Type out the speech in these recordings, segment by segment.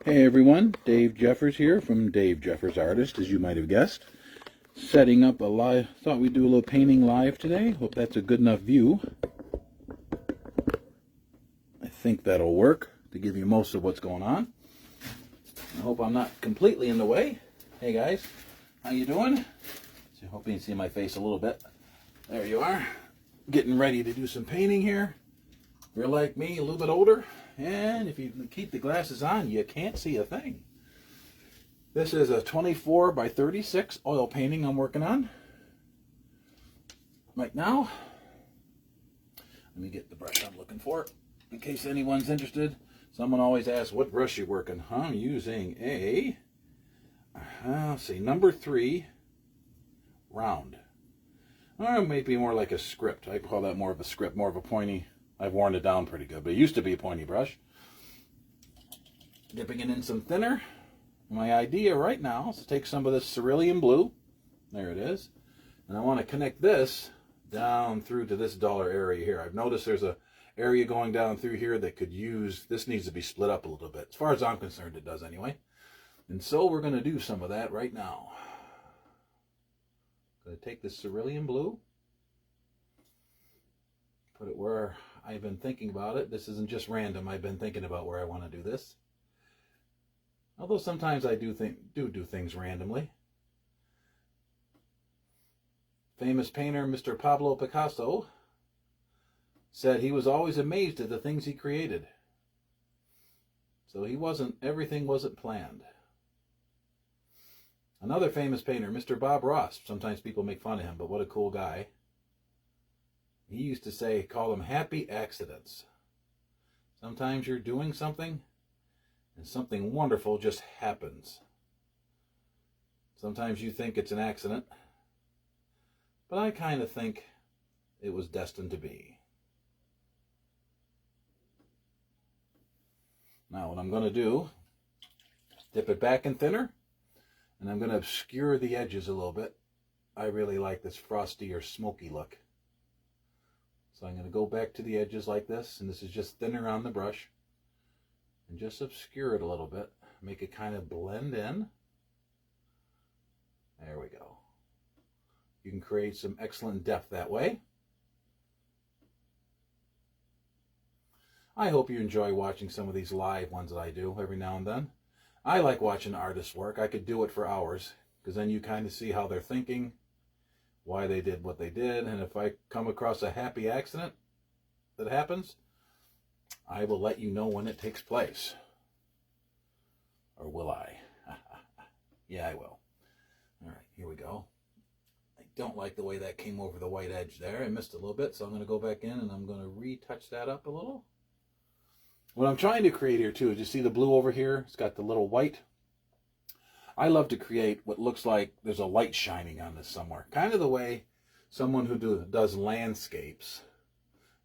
Hey everyone, Dave Jeffers here from Dave Jeffers Artist, as you might have guessed. Setting up a live, thought we'd do a little painting live today. Hope that's a good enough view. I think that'll work to give you most of what's going on. I hope I'm not completely in the way. Hey guys, how you doing? So hope you can see my face a little bit. There you are. Getting ready to do some painting here. If you're like me, a little bit older, and if you keep the glasses on, you can't see a thing. This is a 24 by 36 oil painting I'm working on right now. Let me get the brush I'm looking for in case anyone's interested. Someone always asks what brush you're working. I'm using a, let's see, number 3 round. Or maybe more like a script. I call that more of a script, more of a pointy. I've worn it down pretty good, but it used to be a pointy brush. Dipping it in some thinner. My idea right now is to take some of this cerulean blue. There it is. And I want to connect this down through to this duller area here. I've noticed there's a area going down through here that could use, this needs to be split up a little bit. As far as I'm concerned, it does anyway. And so we're going to do some of that right now. Going to take this cerulean blue, put it where I've been thinking about it. This isn't just random. I've been thinking about where I want to do this. Although sometimes I do things randomly. Famous painter Mr. Pablo Picasso said he was always amazed at the things he created. So everything wasn't planned. Another famous painter, Mr. Bob Ross. Sometimes people make fun of him, but what a cool guy. He used to call them happy accidents. Sometimes you're doing something and something wonderful just happens. Sometimes you think it's an accident, but I kind of think it was destined to be. Now what I'm going to do, dip it back in thinner, and I'm going to obscure the edges a little bit. I really like this frosty or smoky look. So I'm going to go back to the edges like this, and this is just thinner on the brush, and just obscure it a little bit. Make it kind of blend in. There we go. You can create some excellent depth that way. I hope you enjoy watching some of these live ones that I do every now and then. I like watching artists work. I could do it for hours, because then you kind of see how they're thinking, why they did what they did, and if I come across a happy accident that happens, I will let you know when it takes place. Or will I? Yeah, I will. All right, here we go. I don't like the way that came over the white edge there. I missed a little bit, so I'm going to go back in and I'm going to retouch that up a little. What I'm trying to create here too is, you see the blue over here? It's got the little white. I love to create what looks like there's a light shining on this somewhere. Kind of the way someone who does landscapes,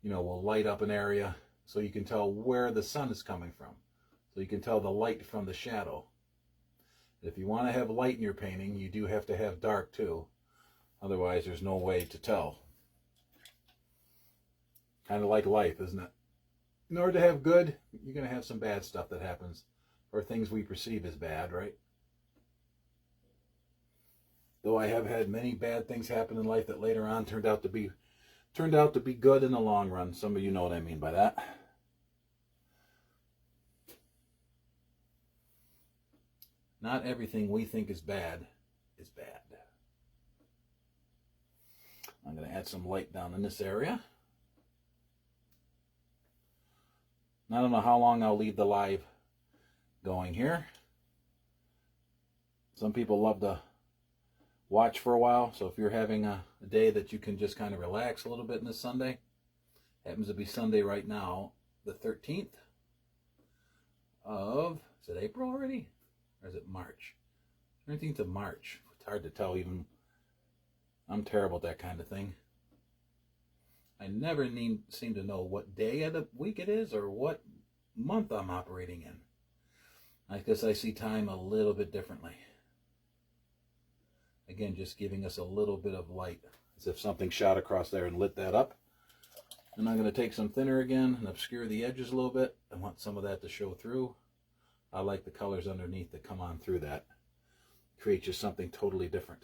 will light up an area so you can tell where the sun is coming from. So you can tell the light from the shadow. If you want to have light in your painting, you do have to have dark too. Otherwise, there's no way to tell. Kind of like life, isn't it? In order to have good, you're going to have some bad stuff that happens, or things we perceive as bad, right? Though I have had many bad things happen in life that later on turned out to be good in the long run. Some of you know what I mean by that. Not everything we think is bad is bad. I'm going to add some light down in this area. I don't know how long I'll leave the live going here. Some people love to watch for a while, so if you're having a day that you can just kind of relax a little bit in this Sunday, happens to be Sunday right now, the 13th of, is it April already? Or is it March? 13th of March. It's hard to tell even. I'm terrible at that kind of thing. I never seem to know what day of the week it is or what month I'm operating in. I guess I see time a little bit differently. Again, just giving us a little bit of light, as if something shot across there and lit that up. And I'm going to take some thinner again and obscure the edges a little bit. I want some of that to show through. I like the colors underneath that come on through that. Create just something totally different.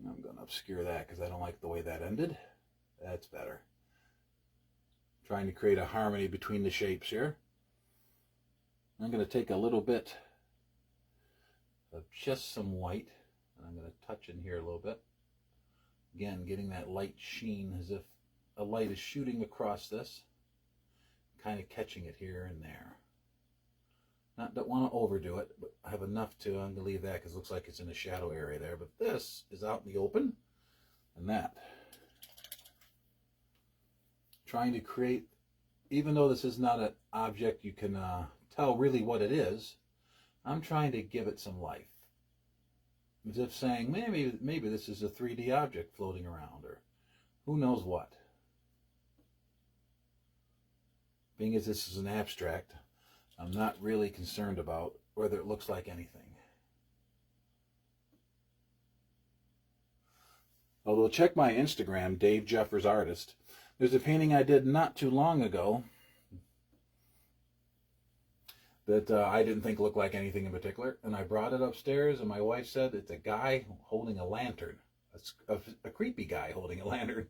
I'm going to obscure that because I don't like the way that ended. That's better. Trying to create a harmony between the shapes here. I'm going to take a little bit of just some white, and I'm going to touch in here a little bit. Again, getting that light sheen as if a light is shooting across this, kind of catching it here and there. Don't want to overdo it, but I have enough to, I'm going to leave that because it looks like it's in a shadow area there, but this is out in the open, and that. Trying to create, even though this is not an object you can tell really what it is, I'm trying to give it some life. As if saying, maybe this is a 3D object floating around, or who knows what. Being as this is an abstract, I'm not really concerned about whether it looks like anything. Although check my Instagram, Dave Jeffers Artist. There's a painting I did not too long ago that I didn't think looked like anything in particular. And I brought it upstairs, and my wife said it's a guy holding a lantern. A creepy guy holding a lantern.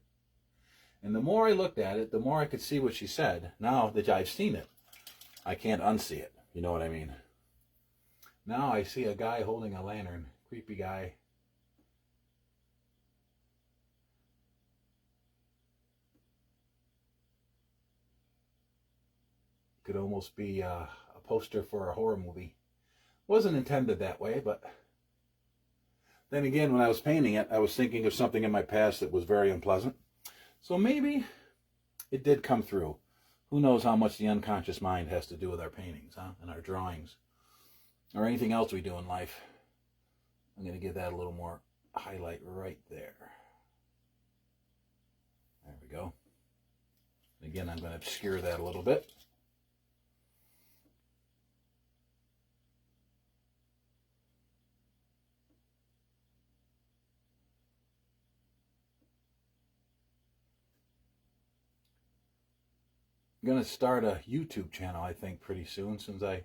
And the more I looked at it, the more I could see what she said. Now that I've seen it, I can't unsee it. You know what I mean? Now I see a guy holding a lantern. Creepy guy. Could almost be a poster for a horror movie. Wasn't intended that way, but then again, when I was painting it, I was thinking of something in my past that was very unpleasant. So maybe it did come through. Who knows how much the unconscious mind has to do with our paintings, huh? And our drawings. Or anything else we do in life. I'm going to give that a little more highlight right there. There we go. And again, I'm going to obscure that a little bit. I'm going to start a YouTube channel, I think, pretty soon, since I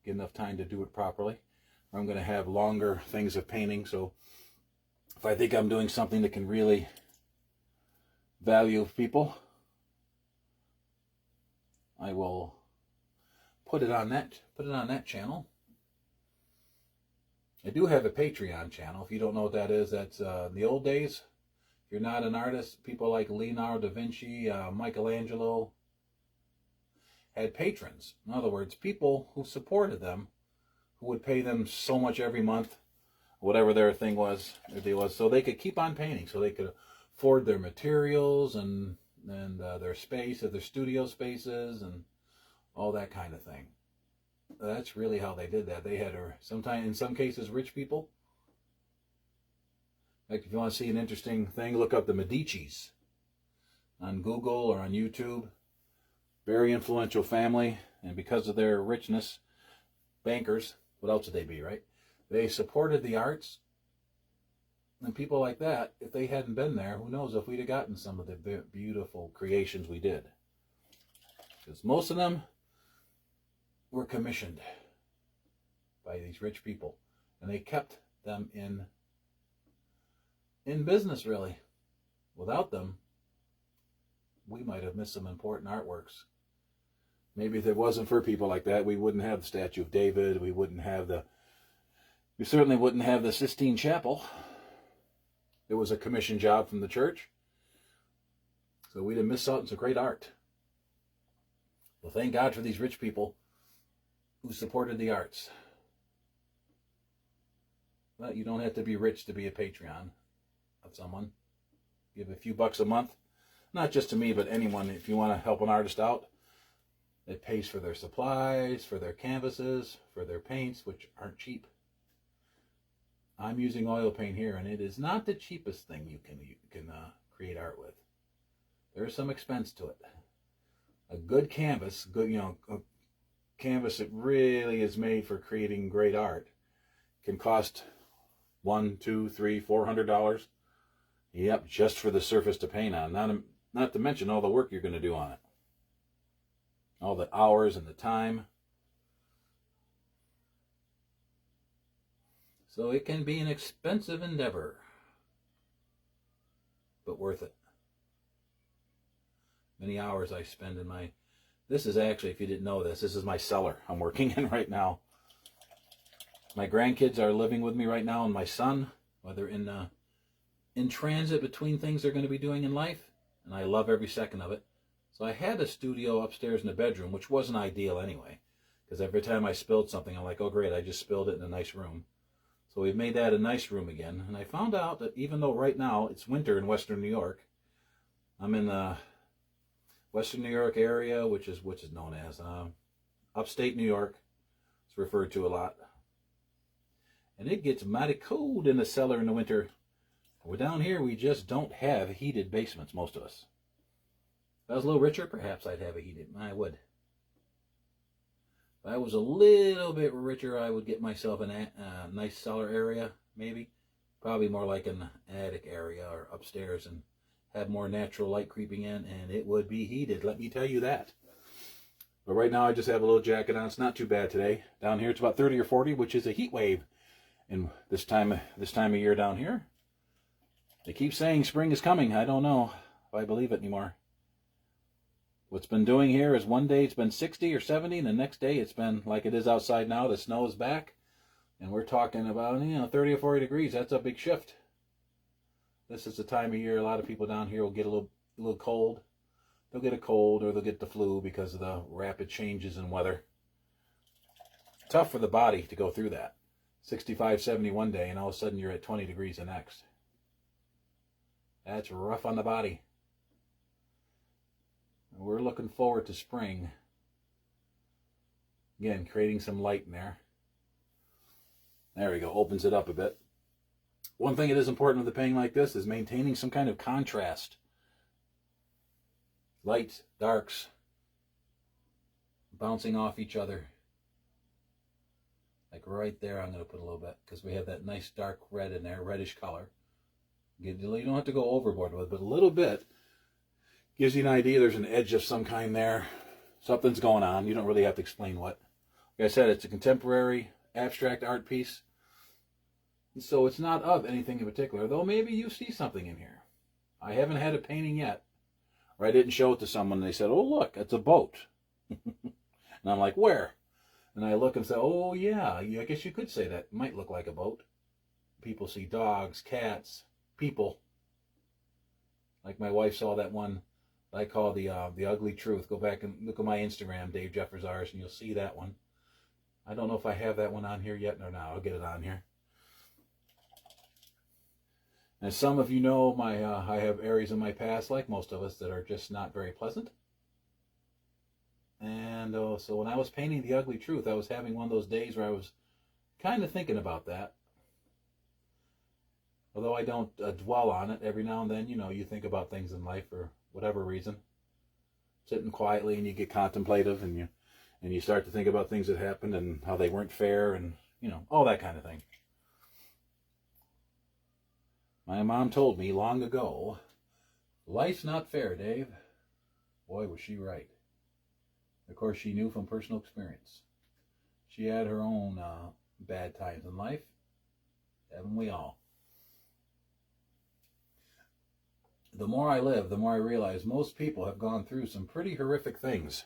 get enough time to do it properly. I'm going to have longer things of painting, so if I think I'm doing something that can really value people, I will put it on that channel. I do have a Patreon channel. If you don't know what that is, that's in the old days. You're not an artist, people like Leonardo da Vinci, Michelangelo had patrons. In other words, people who supported them, who would pay them so much every month, whatever their thing was, their deal was, so they could keep on painting, so they could afford their materials and their space, their studio spaces, and all that kind of thing. That's really how they did that. They had, sometimes in some cases, rich people. Like if you want to see an interesting thing, look up the Medicis on Google or on YouTube. Very influential family, and because of their richness, bankers, what else would they be, right? They supported the arts, and people like that, if they hadn't been there, who knows if we'd have gotten some of the beautiful creations we did. Because most of them were commissioned by these rich people, and they kept them in business, really. Without them, we might have missed some important artworks. Maybe if it wasn't for people like that, we wouldn't have the Statue of David. We certainly wouldn't have the Sistine Chapel. It was a commission job from the church. So we'd have missed out on some great art. Well, thank God for these rich people who supported the arts. But you don't have to be rich to be a Patreon of someone. Give a few bucks a month. Not just to me, but anyone. If you want to help an artist out, it pays for their supplies, for their canvases, for their paints, which aren't cheap. I'm using oil paint here, and it is not the cheapest thing you can create art with. There is some expense to it. A good canvas, a canvas that really is made for creating great art, can cost $100, $200, $300, $400. Yep, just for the surface to paint on. Not to mention all the work you're going to do on it. all the hours and the time. So it can be an expensive endeavor, but worth it. Many hours I spend in my... This is actually, if you didn't know this is my cellar I'm working in right now. My grandkids are living with me right now, and my son, whether in transit between things they're going to be doing in life, and I love every second of it. So I had a studio upstairs in the bedroom, which wasn't ideal anyway, because every time I spilled something, I'm like, oh great, I just spilled it in a nice room. So we've made that a nice room again, and I found out that even though right now it's winter in Western New York, I'm in the Western New York area, which is known as upstate New York. It's referred to a lot. And it gets mighty cold in the cellar in the winter. Well, down here, we just don't have heated basements, most of us. If I was a little richer, perhaps I'd have a heated. I would. If I was a little bit richer, I would get myself a nice cellar area, maybe. Probably more like an attic area or upstairs, and have more natural light creeping in, and it would be heated, let me tell you that. But right now, I just have a little jacket on. It's not too bad today. Down here, it's about 30 or 40, which is a heat wave. And this time of year down here, they keep saying spring is coming. I don't know if I believe it anymore. What's been doing here is one day it's been 60 or 70, and the next day it's been like it is outside now. The snow is back, and we're talking about 30 or 40 degrees. That's a big shift. This is the time of year a lot of people down here will get a little cold. They'll get a cold or they'll get the flu because of the rapid changes in weather. Tough for the body to go through that. 65, 70 one day, and all of a sudden you're at 20 degrees the next. That's rough on the body. We're looking forward to spring. Again, creating some light in there. There we go, opens it up a bit. One thing that is important with the painting like this is maintaining some kind of contrast. Lights, darks, bouncing off each other. Like right there, I'm going to put a little bit, because we have that nice dark red in there, reddish color. You don't have to go overboard with it, but a little bit gives you an idea there's an edge of some kind there. Something's going on. You don't really have to explain what. Like I said, it's a contemporary abstract art piece. So it's not of anything in particular, though maybe you see something in here. I haven't had a painting yet, or I didn't show it to someone and they said, oh look, it's a boat. And I'm like, where? And I look and say, oh yeah, I guess you could say that. It might look like a boat. People see dogs, cats, people. Like my wife saw that one I call the Ugly Truth. Go back and look at my Instagram, Dave Jeffers Ars, and you'll see that one. I don't know if I have that one on here yet or not. I'll get it on here. As some of you know, I have areas in my past, like most of us, that are just not very pleasant. And so when I was painting The Ugly Truth, I was having one of those days where I was kind of thinking about that. Although I don't dwell on it, every now and then, you think about things in life for whatever reason. Sitting quietly and you get contemplative and you start to think about things that happened and how they weren't fair and, all that kind of thing. My mom told me long ago, life's not fair, Dave. Boy, was she right. Of course, she knew from personal experience. She had her own bad times in life. Haven't we all? The more I live, the more I realize most people have gone through some pretty horrific things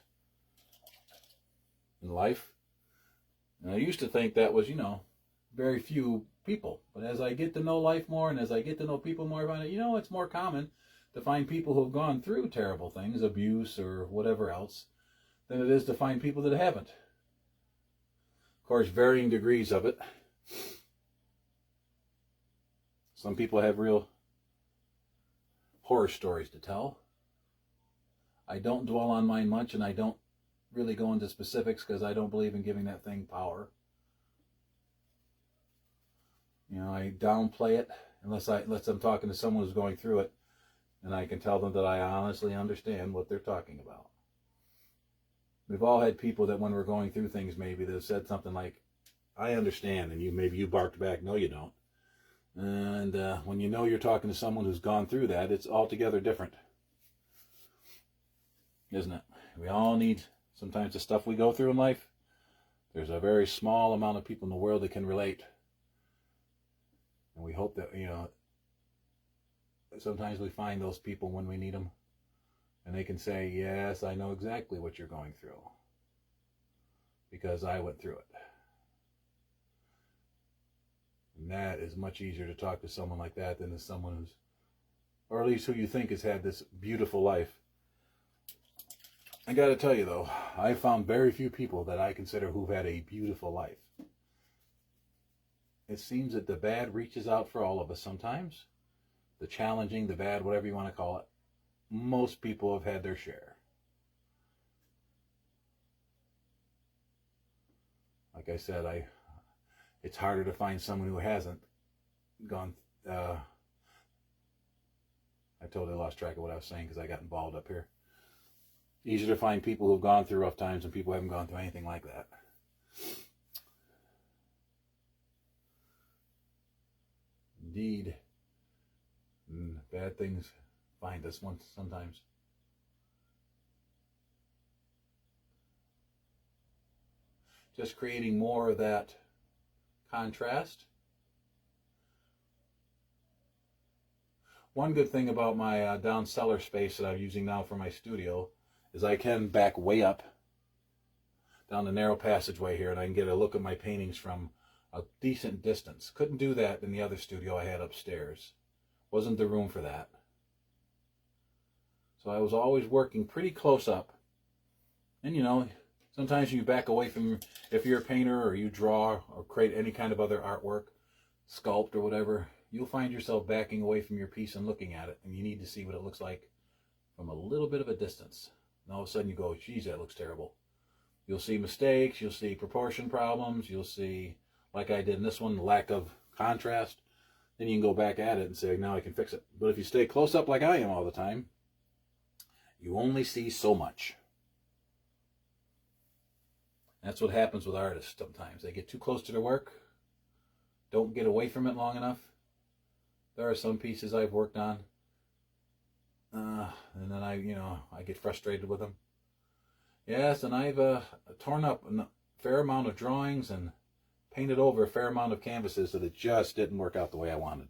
in life. And I used to think that was, very few people. But as I get to know life more and as I get to know people more, I find out, it's more common to find people who have gone through terrible things, abuse or whatever else, than it is to find people that haven't. Of course, varying degrees of it. Some people have real horror stories to tell. I don't dwell on mine much, and I don't really go into specifics because I don't believe in giving that thing power. I downplay it unless I'm talking to someone who's going through it, and I can tell them that I honestly understand what they're talking about. We've all had people that when we're going through things maybe that have said something like, I understand, and maybe you barked back, no you don't. And when you're talking to someone who's gone through that, it's altogether different. Isn't it? We all need Sometimes the stuff we go through in life, there's a very small amount of people in the world that can relate. And we hope that, sometimes we find those people when we need them. And they can say, yes, I know exactly what you're going through. Because I went through it. And that is much easier to talk to someone like that than to someone who's, or at least who you think has had this beautiful life. I got to tell you though, I found very few people that I consider who've had a beautiful life. It seems that the bad reaches out for all of us sometimes. The challenging, the bad, whatever you want to call it. Most people have had their share. Like I said, it's harder to find someone who hasn't gone. I totally lost track of what I was saying because I got involved up here. Easier to find people who've gone through rough times than people who haven't gone through anything like that. Indeed. Bad things find us sometimes. Just creating more of that contrast. One good thing about my down cellar space that I'm using now for my studio is I can back way up down the narrow passageway here and I can get a look at my paintings from a decent distance. Couldn't do that in the other studio I had upstairs. Wasn't the room for that. So I was always working pretty close up. And sometimes you back away from, if you're a painter or you draw or create any kind of other artwork, sculpt or whatever, you'll find yourself backing away from your piece and looking at it. And you need to see what it looks like from a little bit of a distance. And all of a sudden you go, geez, that looks terrible. You'll see mistakes, you'll see proportion problems, you'll see, like I did in this one, lack of contrast. Then you can go back at it and say, now I can fix it. But if you stay close up like I am all the time, you only see so much. That's what happens with artists sometimes. They get too close to their work, don't get away from it long enough. There are some pieces I've worked on, and then I get frustrated with them. Yes, and I've torn up a fair amount of drawings and painted over a fair amount of canvases that it just didn't work out the way I wanted.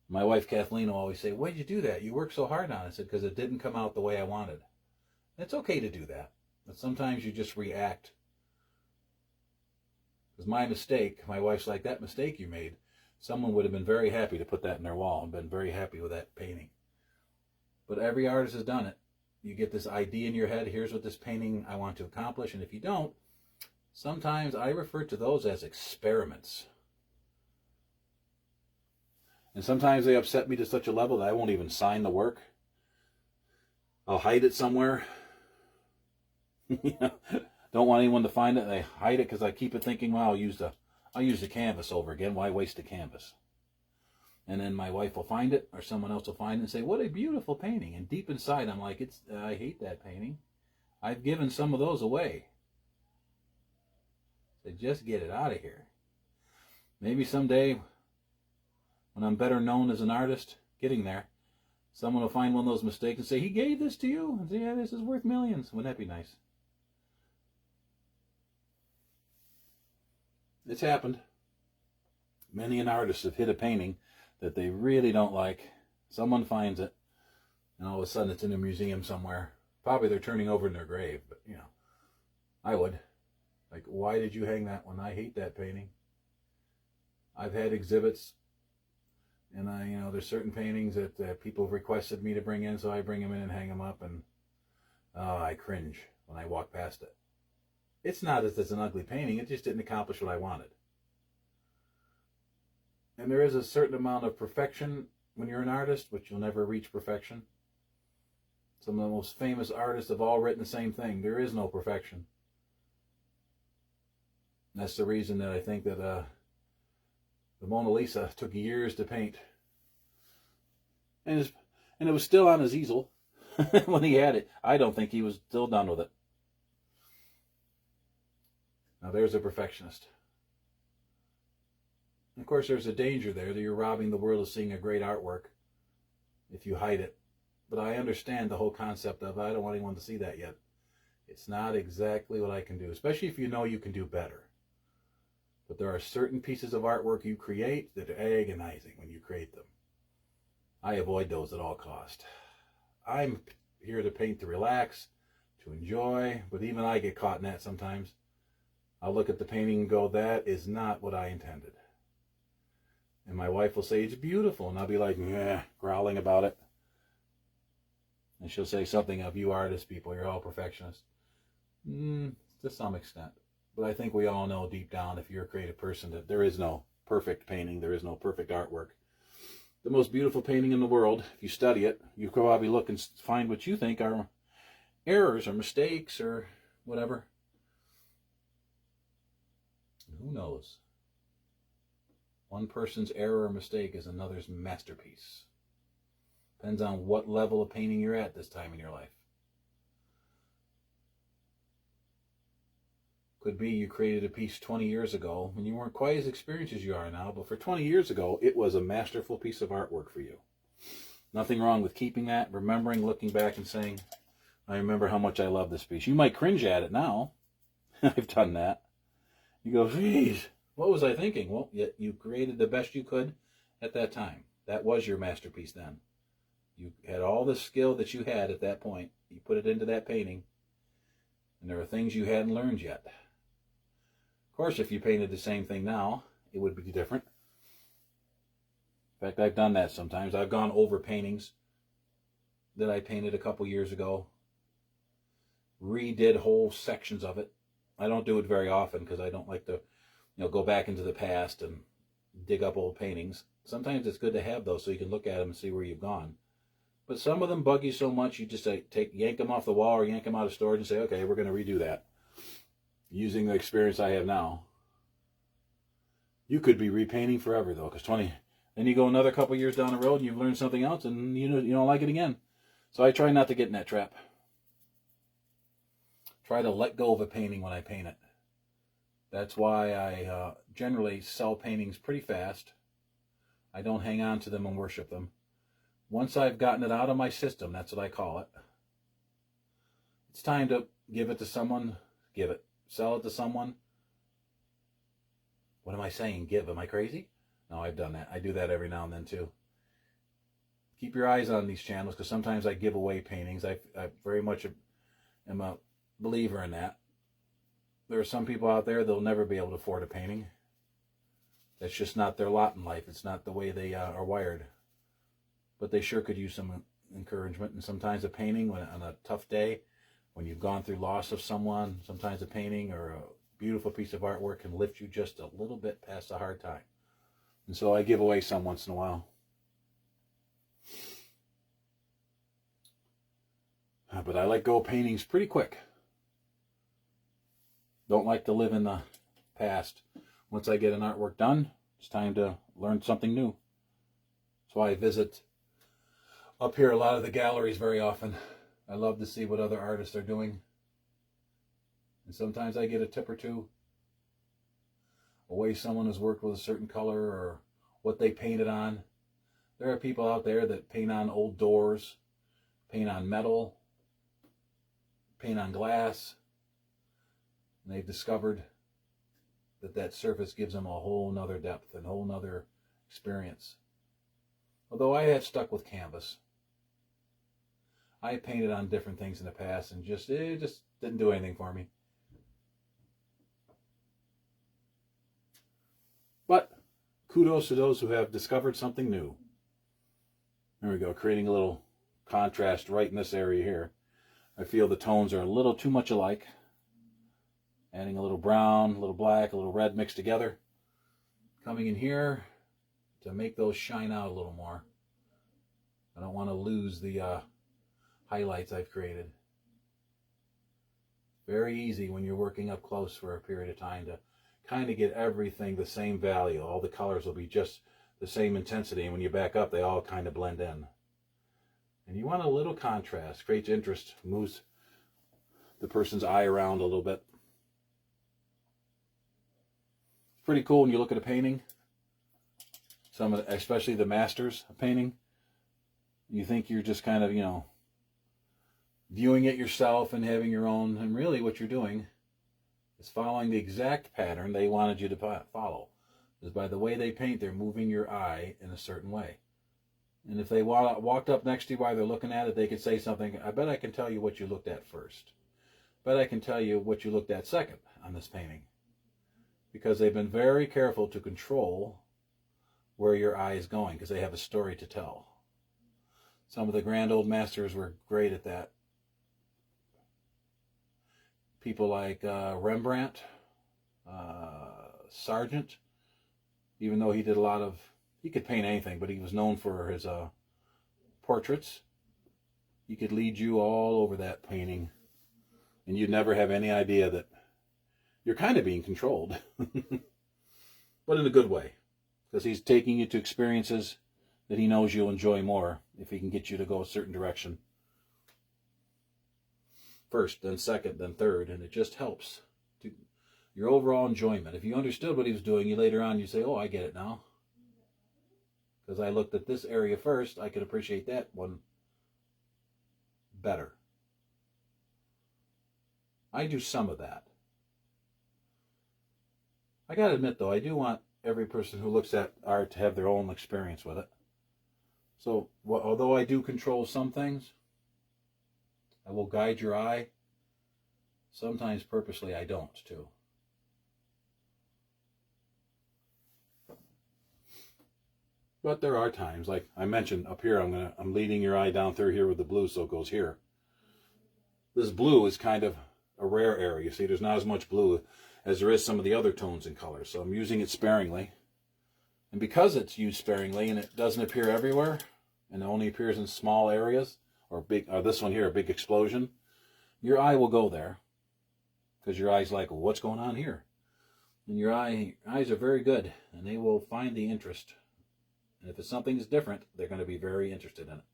My wife Kathleen will always say, why'd you do that? You worked so hard on it. I said, because it didn't come out the way I wanted. It's okay to do that, but sometimes you just react. Because my mistake, my wife's like, that mistake you made, someone would have been very happy to put that in their wall and been very happy with that painting. But every artist has done it. You get this idea in your head, here's what this painting I want to accomplish, and if you don't, sometimes I refer to those as experiments. And sometimes they upset me to such a level that I won't even sign the work. I'll hide it somewhere. Don't want anyone to find it. I hide it because I keep it thinking, well, I'll use the canvas over again. Why waste the canvas? And then my wife will find it, or someone else will find it and say, what a beautiful painting. And deep inside, I'm like, I hate that painting. I've given some of those away. So just get it out of here. Maybe someday, when I'm better known as an artist, getting there, someone will find one of those mistakes and say, he gave this to you? And say, yeah, this is worth millions. Wouldn't that be nice? It's happened. Many an artist have hit a painting that they really don't like. Someone finds it, and all of a sudden it's in a museum somewhere. Probably they're turning over in their grave, but I would. Like, why did you hang that one? I hate that painting. I've had exhibits, and there's certain paintings that people have requested me to bring in, so I bring them in and hang them up, and I cringe when I walk past it. It's not as it's an ugly painting, it just didn't accomplish what I wanted. And there is a certain amount of perfection when you're an artist, but you'll never reach perfection. Some of the most famous artists have all written the same thing. There is no perfection. And that's the reason that I think that the Mona Lisa took years to paint. And it was still on his easel when he had it. I don't think he was still done with it. Now there's a perfectionist. Of course, there's a danger there that you're robbing the world of seeing a great artwork if you hide it. But I understand the whole concept of I don't want anyone to see that yet. It's not exactly what I can do, especially if you know you can do better. But there are certain pieces of artwork you create that are agonizing when you create them. I avoid those at all cost. I'm here to paint to relax, to enjoy, but even I get caught in that sometimes. I'll look at the painting and go, that is not what I intended. And my wife will say, it's beautiful. And I'll be like, meh, growling about it. And she'll say something of, you artist people, you're all perfectionists. To some extent. But I think we all know deep down, if you're a creative person, that there is no perfect painting. There is no perfect artwork. The most beautiful painting in the world, if you study it, you could probably look and find what you think are errors or mistakes or whatever. Who knows? One person's error or mistake is another's masterpiece. Depends on what level of painting you're at this time in your life. Could be you created a piece 20 years ago and you weren't quite as experienced as you are now, but for 20 years ago, it was a masterful piece of artwork for you. Nothing wrong with keeping that, remembering, looking back and saying, I remember how much I love this piece. You might cringe at it now. I've done that. You go, geez, what was I thinking? Well, yet you created the best you could at that time. That was your masterpiece then. You had all the skill that you had at that point. You put it into that painting, and there are things you hadn't learned yet. Of course, if you painted the same thing now, it would be different. In fact, I've done that sometimes. I've gone over paintings that I painted a couple years ago, redid whole sections of it. I don't do it very often because I don't like to, go back into the past and dig up old paintings. Sometimes it's good to have those so you can look at them and see where you've gone. But some of them bug you so much, you just yank them off the wall or yank them out of storage and say, okay, we're going to redo that. Using the experience I have now. You could be repainting forever though, because then you go another couple years down the road and you've learned something else and you don't like it again. So I try not to get in that trap. Try to let go of a painting when I paint it. That's why I generally sell paintings pretty fast. I don't hang on to them and worship them. Once I've gotten it out of my system, that's what I call it. It's time to give it to someone, sell it to someone. What am I saying? Give. Am I crazy? No, I've done that. I do that every now and then too. Keep your eyes on these channels because sometimes I give away paintings. I very much am a believer in that. There are some people out there, they'll never be able to afford a painting. That's just not their lot in life. It's not the way they are wired. But they sure could use some encouragement. And sometimes a painting on a tough day, when you've gone through loss of someone, sometimes a painting or a beautiful piece of artwork can lift you just a little bit past a hard time. And so I give away some once in a while. But I let go of paintings pretty quick. Don't like to live in the past. Once I get an artwork done, it's time to learn something new. So I visit up here a lot of the galleries very often. I love to see what other artists are doing. And sometimes I get a tip or two. A way someone has worked with a certain color or what they painted on. There are people out there that paint on old doors, paint on metal, paint on glass. And they've discovered that surface gives them a whole nother depth and a whole nother experience. Although I have stuck with canvas. I painted on different things in the past and it just didn't do anything for me. But kudos to those who have discovered something new. There we go, creating a little contrast right in this area here. I feel the tones are a little too much alike. Adding a little brown, a little black, a little red mixed together. Coming in here to make those shine out a little more. I don't want to lose the highlights I've created. Very easy when you're working up close for a period of time to kind of get everything the same value. All the colors will be just the same intensity, and when you back up, they all kind of blend in. And you want a little contrast, creates interest, moves the person's eye around a little bit. It's pretty cool when you look at a painting. Especially the masters of painting. You think you're just kind of, viewing it yourself and having your own. And really what you're doing is following the exact pattern they wanted you to follow. Because by the way they paint, they're moving your eye in a certain way. And if they walked up next to you while they're looking at it, they could say something. I bet I can tell you what you looked at first. But I can tell you what you looked at second on this painting. Because they've been very careful to control where your eye is going, because they have a story to tell. Some of the grand old masters were great at that. People like Rembrandt, Sargent, even though he did a lot of, he could paint anything, but he was known for his portraits. He could lead you all over that painting, and you'd never have any idea that you're kind of being controlled, but in a good way, because he's taking you to experiences that he knows you'll enjoy more if he can get you to go a certain direction. First, then second, then third, and it just helps to your overall enjoyment. If you understood what he was doing, you later on you say, oh, I get it now. Because I looked at this area first, I could appreciate that one better. I do some of that. I gotta admit though, I do want every person who looks at art to have their own experience with it. So, although I do control some things, I will guide your eye. Sometimes purposely I don't too. But there are times, like I mentioned up here, I'm leading your eye down through here with the blue, so it goes here. This blue is kind of a rare area. You see, there's not as much blue as there is some of the other tones and colors. So I'm using it sparingly. And because it's used sparingly and it doesn't appear everywhere, and it only appears in small areas, or this one here, a big explosion, your eye will go there. Because your eye's like, well, what's going on here? And your eyes are very good, and they will find the interest. And if it's something that's different, they're going to be very interested in it.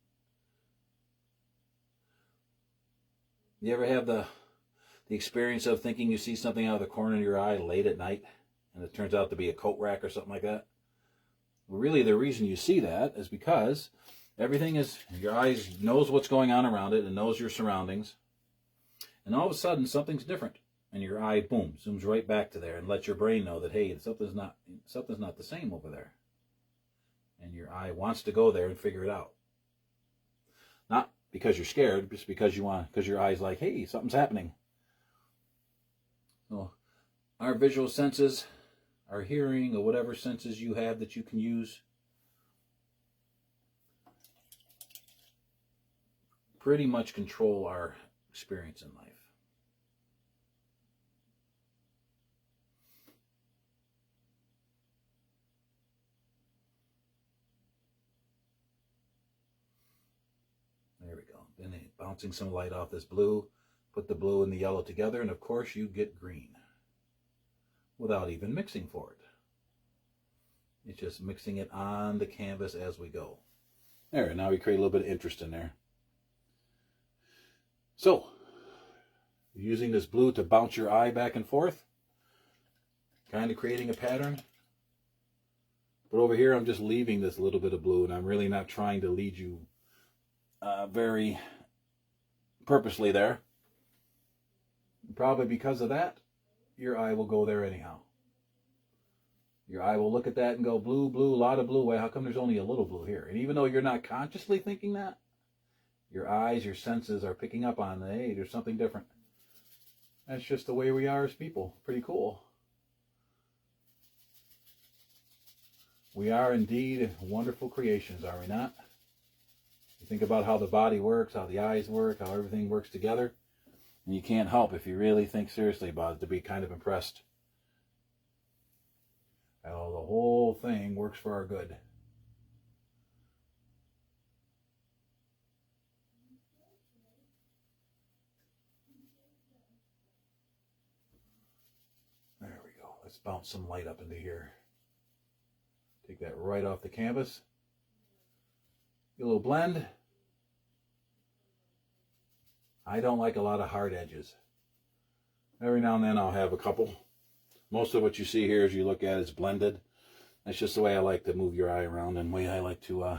You ever have the experience of thinking you see something out of the corner of your eye late at night, and it turns out to be a coat rack or something like that? Well, really, the reason you see that is because your eyes knows what's going on around it and knows your surroundings. And all of a sudden, something's different. And your eye, boom, zooms right back to there and lets your brain know that, hey, something's not the same over there. And your eye wants to go there and figure it out. Not because you're scared, just because your eye's like, hey, something's happening. So our visual senses, our hearing, or whatever senses you have that you can use, pretty much control our experience in life. There we go. Then bouncing some light off this blue, put the blue and the yellow together, and of course you get green without even mixing for it. It's just mixing it on the canvas as we go. There, now we create a little bit of interest in there. So, using this blue to bounce your eye back and forth, kind of creating a pattern. But over here I'm just leaving this little bit of blue, and I'm really not trying to lead you very purposely there. Probably because of that, your eye will go there anyhow. Your eye will look at that and go, blue, blue, a lot of blue. Why, how come there's only a little blue here? And even though you're not consciously thinking that, your eyes, your senses are picking up on, hey, there's something different. That's just the way we are as people. Pretty cool. We are indeed wonderful creations, are we not? You think about how the body works, how the eyes work, how everything works together. And you can't help, if you really think seriously about it, to be kind of impressed. How the whole thing works for our good. There we go. Let's bounce some light up into here. Take that right off the canvas. Get a little blend. I don't like a lot of hard edges. Every now and then I'll have a couple. Most of what you see here as you look at it is blended. That's just the way I like to move your eye around and the way I like to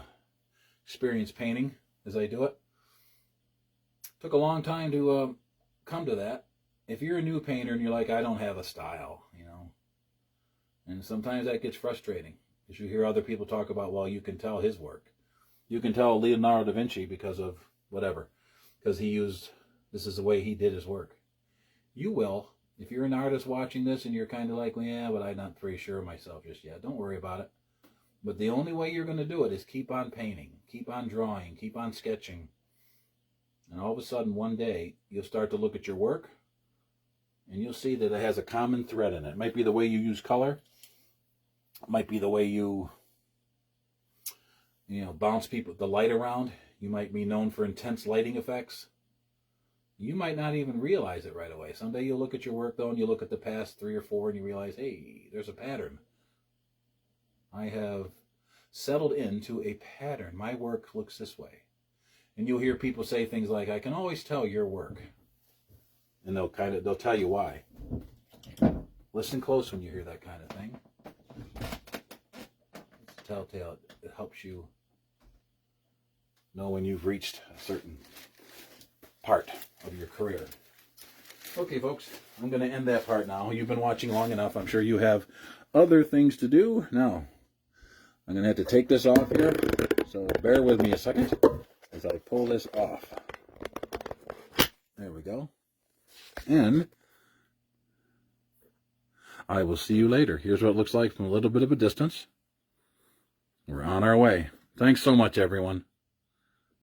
experience painting as I do it. Took a long time to come to that. If you're a new painter and you're like, I don't have a style, you know, and sometimes that gets frustrating because you hear other people talk about, well, you can tell his work. You can tell Leonardo da Vinci because of whatever, because this is the way he did his work. You will. If you're an artist watching this and you're kind of like, well, yeah, but I'm not very sure of myself just yet, don't worry about it. But the only way you're going to do it is keep on painting, keep on drawing, keep on sketching. And all of a sudden, one day, you'll start to look at your work, and you'll see that it has a common thread in it. It might be the way you use color. It might be the way you bounce the light around. You might be known for intense lighting effects. You might not even realize it right away. Someday you'll look at your work, though, and you look at the past 3 or 4, and you realize, hey, there's a pattern. I have settled into a pattern. My work looks this way. And you'll hear people say things like, I can always tell your work. And they'll tell you why. Listen close when you hear that kind of thing. It's a telltale. It helps you know when you've reached a certain part of your career. Okay, folks, I'm going to end that part now. You've been watching long enough. I'm sure you have other things to do. Now, I'm going to have to take this off here. So bear with me a second as I pull this off. There we go. And I will see you later. Here's what it looks like from a little bit of a distance. We're on our way. Thanks so much, everyone.